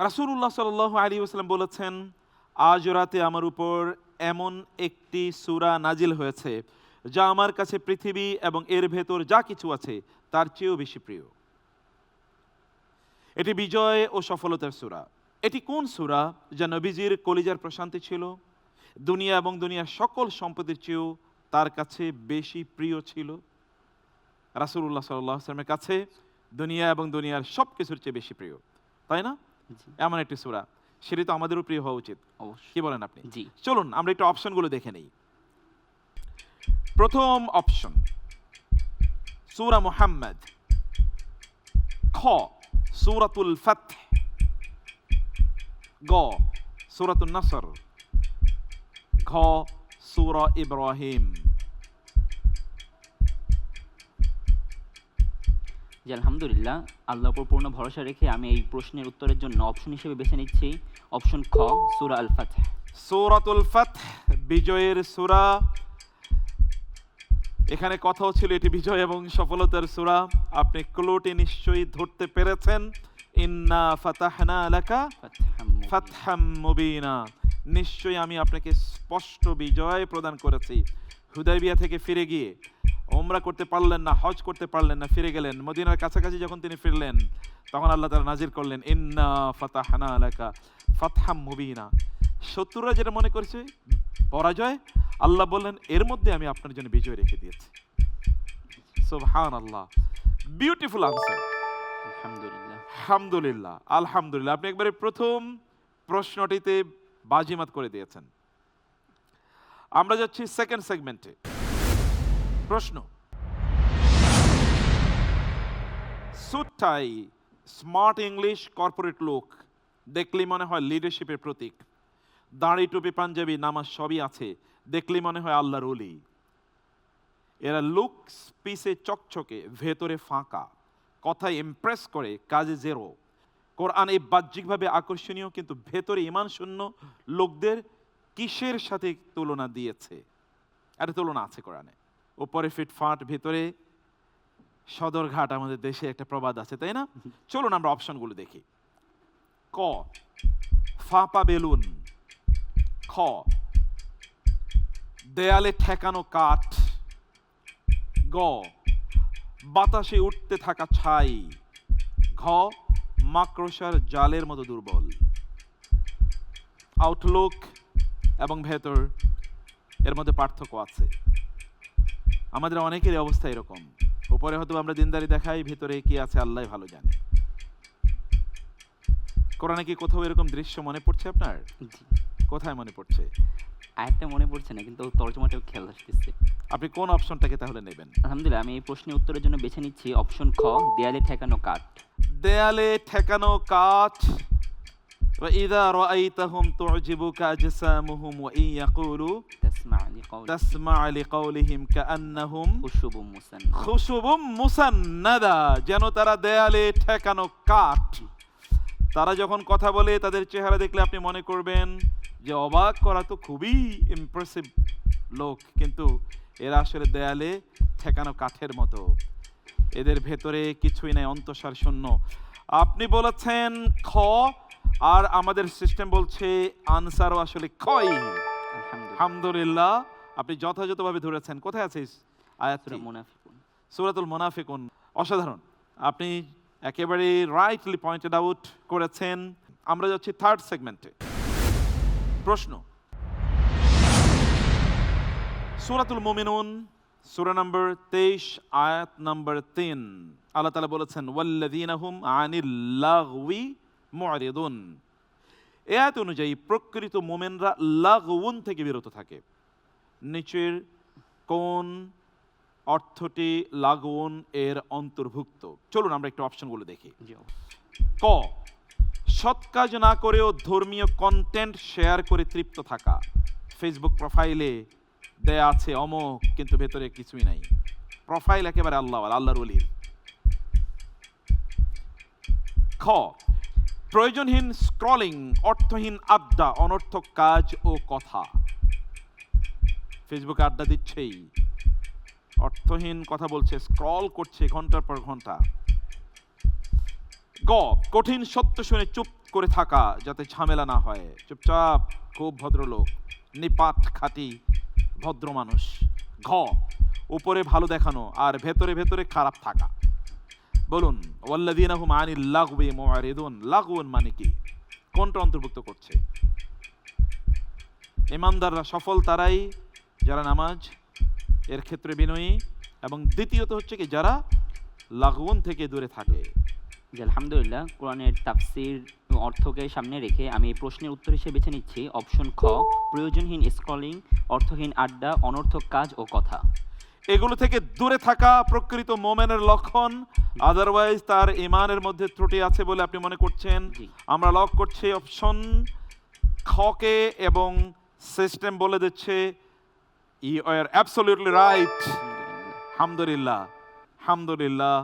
রাসূলুল্লাহ সাল্লাল্লাহু আলাইহি ওয়াসাল্লাম বলেছেন, আজ রাতে আমার উপর এমন একটি সূরা নাজিল হয়েছে যা আমার কাছে পৃথিবী এবং এর ভেতর যা কিছু আছে তার চেয়েও বেশি প্রিয়। এটি বিজয় ও সফলতার সূরা। এটি কোন সূরা যা নবীজির কলিজার প্রশান্তি ছিল, দুনিয়া এবং দুনিয়ার সকল সম্পদের চেয়েও তার কাছে বেশি প্রিয় ছিল? রাসূলুল্লাহ সাল্লাল্লাহু আলাইহি ওয়াসাল্লামের কাছে দুনিয়া এবং দুনিয়ার সব কিছুর চেয়ে বেশি প্রিয়, তাই না? জি, এমন একটি সূরা, সেটি তো আমাদেরও প্রিয় হওয়া উচিত। অবশ্যই। কি বলেন আপনি? জি, চলুন আমরা একটু অপশনগুলো দেখে নেই। প্রথম অপশন সূরা মুহাম্মদ, খ সূরাতুল ফাতহ, গ সূরাতুন নাসর, ঘ সূরা ইব্রাহিম। জি, আলহামদুলিল্লাহ। আল্লাহর উপর পূর্ণ ভরসা রেখে আমি এই প্রশ্নের উত্তরের জন্য অপশন হিসেবে বেছে নিচ্ছি অপশন খ, সূরা আল ফাতহ। সূরাতুল ফাতহ বিজয়ের সূরা। এখানে কথাও ছিল এটি বিজয় এবং সফলতার সূরা। আপনি ক্লুটি নিশ্চয়ই ধরতে পেরেছেন। ইন্না ফাতাহনা লাকা ফাতহাম মুবিনা। নিশ্চয়ই আমি আপনাকে স্পষ্ট বিজয় প্রদান করেছি। হুদাইবিয়া থেকে ফিরে গিয়ে ওমরা করতে পারলেন না, হজ করতে পারলেন না, ফিরে গেলেন। মদিনার কাছাকাছি যখন তিনি ফিরলেন তখন আল্লাহ তাআলা নাজিল করলেন ইন্না ফাতাহনা লাকা ফাতহাম মুবিনা। শত্রুরা যেটা মনে করছে পরাজয়, আল্লাহ বললেন এর মধ্যে আমি আপনার জন্য বিজয় রেখে দিয়েছি। সুবহানাল্লাহ, বিউটিফুল আনসার। আলহামদুলিল্লাহ। আলহামদুলিল্লাহ, আলহামদুলিল্লাহ। আপনি একবারে প্রথম প্রশ্নটিতে বাজিমাত করে দিয়েছেন। আমরা যাচ্ছি সেকেন্ড সেগমেন্টে। প্রশ্ন, সুটটাই স্মার্ট ইংলিশ কর্পোরেট লুক, দেখলেই মনে হয় লিডারশিপের প্রতীক। দাড়ি টুপি পাঞ্জাবি নামাজ সবই আছে, দেখলেই মনে হয় আল্লাহর ওলি। এরা লুকস পিসে চকচকে, ভেতরে ফাঁকা, কথায় ইমপ্রেস করে, কাজে জেরো। কোরআন এই বাহ্যিকভাবে আকর্ষণীয় কিন্তু ভেতরে ঈমান শূন্য লোকদের কিসের সাথে তুলনা দিয়েছে? একটা তুলনা আছে কোরআনে। উপরে ফিটফাট, ভেতরে সদরঘাট, আমাদের দেশে একটা প্রবাদ আছে, তাই না? চলুন আমরা অপশনগুলো দেখি। ক ফাঁপা বেলুন, খ দেয়ালে ঠেকানো কাঠ, গ বাতাসে উঠতে থাকা ছাই, ঘ মাকড়সার জালের মতো দুর্বল। আউটলুক এবং ভেতর এর মধ্যে পার্থক্য আছে। আমাদের অনেকেরই অবস্থা এরকম। উপরে হয়তো আমরা দিনদারি দেখাই, ভেতরে কি আছে আল্লাহ ভালো জানে। কোরআনে কি কোথাও এরকম দৃশ্য মনে পড়ছে আপনার? জি, কোথায় মনে পড়ছে? আরেকটা মনে পড়ছে না, কিন্তু তর্জমাটাও খেয়াল আসতেছে। আপনি কোন অপশনটাকে তাহলে নেবেন? আলহামদুলিল্লাহ, আমি এই প্রশ্নের উত্তরের জন্য বেছে নিচ্ছি অপশন খ, দেয়ালে ঠেকানো কাঠ। দেয়ালে ঠেকানো কাঠ। وَإِذَا رَأَيْتَهُمْ تُعْجِبُكَ أَجْسَامُهُمْ وَإِنْ يَقُولُوا তাসমা লিকাউলি تَسْمَعْ لِقَوْلِهِمْ كَأَنَّهُمْ খুশুবুম মুসান। خُشُبٌ মুসান্নাদা। যেন তারা দেয়ালে ঠেকানো কাঠ। তারা যখন কথা বলে তাদের চেহারা দেখলে আপনি মনে করবেন যে অবাক করা তো খুবই ইমপ্রেসিভ লোক, কিন্তু এরা আসলে দেয়ালে ঠেকানো কাঠের মতো। এদের ভেতরে কিছুই নাই, অন্তঃসার শূন্য। আপনি বলেছেন খ, আর আমাদের সিস্টেম বলছে আনসারও আসলে খই। আলহামদুলিল্লাহ। আলহামদুলিল্লাহ, আপনি যথাযথভাবে ধরেছেন। কোথায় আছে আয়াতটি? সূরা মুনাফিকুন। সূরাতুল মুনাফিকুন। অসাধারণ, আপনি একেবারে রাইটলি পয়েন্টেড আউট করেছেন। আমরা যাচ্ছি থার্ড সেগমেন্টে। প্রশ্ন, সূরাতুল মুমিনুন সূরা নম্বর 23 আয়াত নম্বর 3। আল্লাহ তাআলা বলেছেন ওয়াল্লাযীনা হুম আনিল লাগওয়ি মু'রিদুন। এই আয়াত অনুযায়ী প্রকৃত মুমিনরা লাগওয়ুন থেকে বিরত থাকে। নিচের কোন অর্থটি লাগওয়ুন এর অন্তর্ভুক্ত? চলুন আমরা একটু অপশনগুলো দেখি। জি, ক সৎ কাজ না করেও ধর্মীয় কন্টেন্ট শেয়ার করে তৃপ্ত থাকা। ফেসবুক প্রোফাইলে দেয়া আছে অমোক, কিন্তু ভেতরে কিছুই নাই। প্রোফাইল একেবারে আল্লাহর ওলির। খ প্রয়োজনহীন স্ক্রলিং, অর্থহীন আড্ডা, অনর্থক কাজ ও কথা। ফেসবুকে আড্ডা দিচ্ছেই, অর্থহীন কথা বলছে, স্ক্রল করছে ঘন্টার পর ঘন্টা। গ কঠিন সত্য শুনে চুপ করে থাকা, যাতে ঝামেলা না হয়, চুপচাপ, খুব ভদ্রলোক, নিপাট খাঁটি ভদ্র মানুষ। ঘ, উপরে ভালো দেখানো আর ভেতরে ভেতরে খারাপ থাকা। বলুন, ওয়াল্লাযীনা হুম আনিল লাগওয়ি মুআরিদুন, লাগওয়ুন মানে কি, কোনটা অন্তর্ভুক্ত করছে? ইমানদাররা সফল তারাই যারা নামাজ এর ক্ষেত্রে বিনয়ী, এবং দ্বিতীয়ত হচ্ছে কি যারা লাগওয়ুন থেকে দূরে থাকে। জি আলহামদুলিল্লাহ, কোরআনের তাফসির এবং অর্থকে সামনে রেখে আমি এই প্রশ্নের উত্তর হিসেবে বেছে নিচ্ছি অপশন খ, প্রয়োজনহীন স্ক্রলিং, অর্থহীন আড্ডা, অনর্থক কাজ ও কথা। এগুলো থেকে দূরে থাকা প্রকৃত মোমেনের লক্ষণ, আদারওয়াইজ তার ইমানের মধ্যে ত্রুটি আছে বলে আপনি মনে করছেন। জি। আমরা লক করছি অপশন খকে, এবং সিস্টেম বলে দিচ্ছে ইউ আর অ্যাবসলিউটলি রাইট। আলহামদুলিল্লাহ। হামদুলিল্লাহ, হামদুলিল্লাহ,